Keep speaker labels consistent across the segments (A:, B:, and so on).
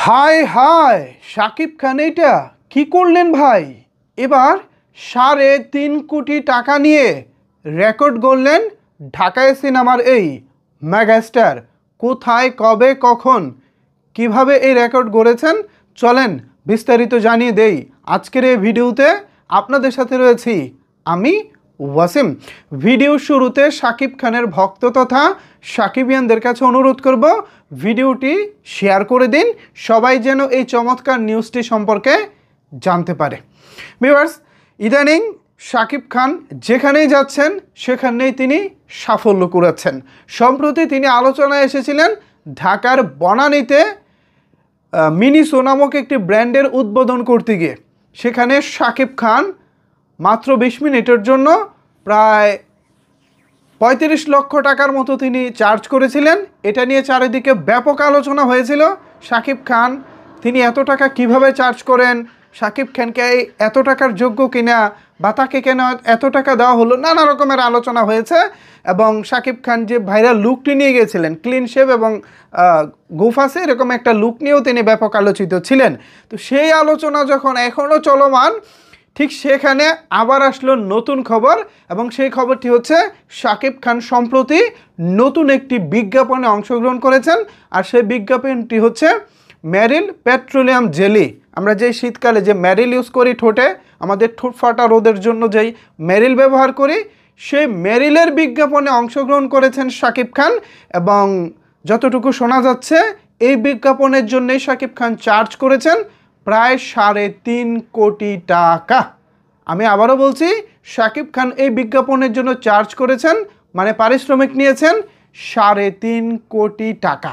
A: হায় হায় শাকিব খান এটা কি করলেন ভাই। এবার 3.5 কোটি টাকা নিয়ে রেকর্ড গড়লেন ঢাকায় সিনেমার এই মেগাস্টার। কোথায় কবে কখন কিভাবে এই রেকর্ড গড়েছেন চলেন বিস্তারিত জানিয়ে দেই আজকের এই ভিডিওতে। আপনাদের সাথে রয়েছি আমি ওয়াসিম। ভিডিও শুরুতে শাকিব খানের ভক্ত তথা সাকিবিয়ানদের কাছে অনুরোধ করব ভিডিওটি শেয়ার করে দিন, সবাই যেন এই চমৎকার নিউজটি সম্পর্কে জানতে পারে। ভিউয়ার্স, ইদানিং শাকিব খান যেখানেই যাচ্ছেন সেখানেই তিনি সাফল্য কুড়াচ্ছেন। সম্প্রতি তিনি আলোচনায় এসেছিলেন ঢাকার বনানীতে মিনিসো নামক একটি ব্র্যান্ডের উদ্বোধন করতে গিয়ে। সেখানে শাকিব খান মাত্র 20 মিনিটের জন্য প্রায় 35 লক্ষ টাকার মতো তিনি চার্জ করেছিলেন। এটা নিয়ে চারিদিকে ব্যাপক আলোচনা হয়েছিল। শাকিব খান তিনি এত টাকা কিভাবে চার্জ করেন, শাকিব খানকে এত টাকার যোগ্য কিনা বা তাকে কেন এত টাকা দেওয়া হলো, নানা রকমের আলোচনা হয়েছে। এবং শাকিব খান যে ভাইরাল লুকটি নিয়ে গিয়েছিলেন ক্লিন শেভ এবং গোফাসে এরকম একটা লুক নিয়েও তিনি ব্যাপক আলোচিত ছিলেন। তো সেই আলোচনা যখন এখনও চলমান, ঠিক সেখানে আবার আসলো নতুন খবর এবং সেই খবরটি হচ্ছে শাকিব খান সম্প্রতি নতুন একটি বিজ্ঞাপনে অংশগ্রহণ করেছেন। আর সেই বিজ্ঞাপনটি হচ্ছে মেরিল পেট্রোলিয়াম জেলি। আমরা যে শীতকালে যে মেরিল ইউজ করি ঠোঁটে, আমাদের ঠোঁট ফাটা রোদের জন্য যেই মেরিল ব্যবহার করি, সেই মেরিলের বিজ্ঞাপনে অংশগ্রহণ করেছেন শাকিব খান। এবং যতটুকু শোনা যাচ্ছে এই বিজ্ঞাপনের জন্যই শাকিব খান চার্জ করেছেন প্রায় 3.5 কোটি টাকা। আমি আবারও বলছি, শাকিব খান এই বিজ্ঞাপনের জন্য চার্জ করেছেন মানে পারিশ্রমিক নিয়েছেন 3.5 কোটি টাকা।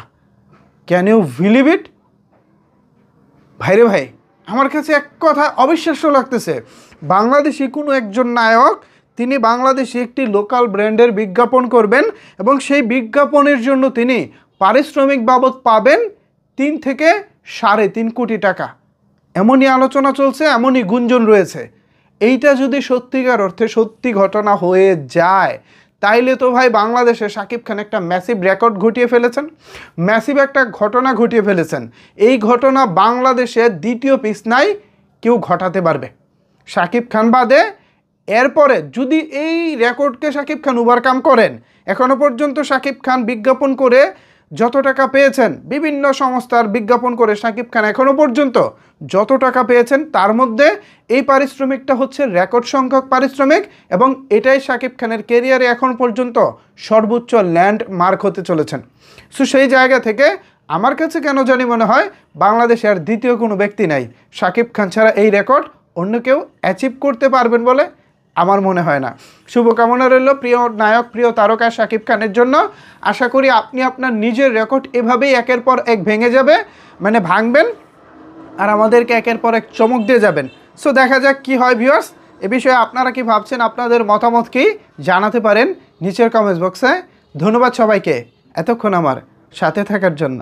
A: Can you believe it? ভাইরে ভাই, আমার কাছে এক কথা অবিশ্বাস্য লাগতেছে। বাংলাদেশি কোনো একজন নায়ক তিনি বাংলাদেশি একটি লোকাল ব্র্যান্ডের বিজ্ঞাপন করবেন এবং সেই বিজ্ঞাপনের জন্য তিনি পারিশ্রমিক বাবদ পাবেন 3 থেকে 3.5 কোটি টাকা। এমনই আলোচনা চলছে, এমনই গুঞ্জন রয়েছে। এইটা যদি সত্যিকার অর্থে সত্যি ঘটনা হয়ে যায় তাইলে তো ভাই বাংলাদেশে শাকিব খান একটা ম্যাসিভ রেকর্ড ঘটিয়ে ফেলেছেন, ম্যাসিভ একটা ঘটনা ঘটিয়ে ফেলেছেন। এই ঘটনা বাংলাদেশে দ্বিতীয় পিস নাই কেউ ঘটাতে পারবে শাকিব খান বাদে। এরপরে যদি এই রেকর্ডকে শাকিব খান ওভারকাম করেন, এখনও পর্যন্ত শাকিব খান বিজ্ঞাপন করে যত টাকা পেয়েছেন, বিভিন্ন সংস্থার বিজ্ঞাপন করে শাকিব খান এখনও পর্যন্ত যত টাকা পেয়েছেন তার মধ্যে এই পারিশ্রমিকটা হচ্ছে রেকর্ড সংখ্যক পারিশ্রমিক এবং এটাই শাকিব খানের কেরিয়ারে এখন পর্যন্ত সর্বোচ্চ ল্যান্ডমার্ক হতে চলেছেন। সো সেই জায়গা থেকে আমার কাছে কেন জানি মনে হয় বাংলাদেশে আর দ্বিতীয় কোনো ব্যক্তি নাই শাকিব খান ছাড়া এই রেকর্ড অন্য কেউ অ্যাচিভ করতে পারবেন বলে আমার মনে হয় না। শুভকামনা রইল প্রিয় নায়ক, প্রিয় তারকা শাকিব খানের জন্য। আশা করি আপনি আপনার নিজের রেকর্ড এভাবেই একের পর এক ভেঙে যাবে, মানে ভাঙবেন আর আমাদেরকে একের পর এক চমক দিয়ে যাবেন। সো দেখা যাক কি হয়। ভিউয়ার্স, এ বিষয়ে আপনারা কি ভাবছেন, আপনাদের মতামত কি জানাতে পারেন নিচের কমেন্টস বক্সে। ধন্যবাদ সবাইকে এতক্ষণ আমার সাথে থাকার জন্য।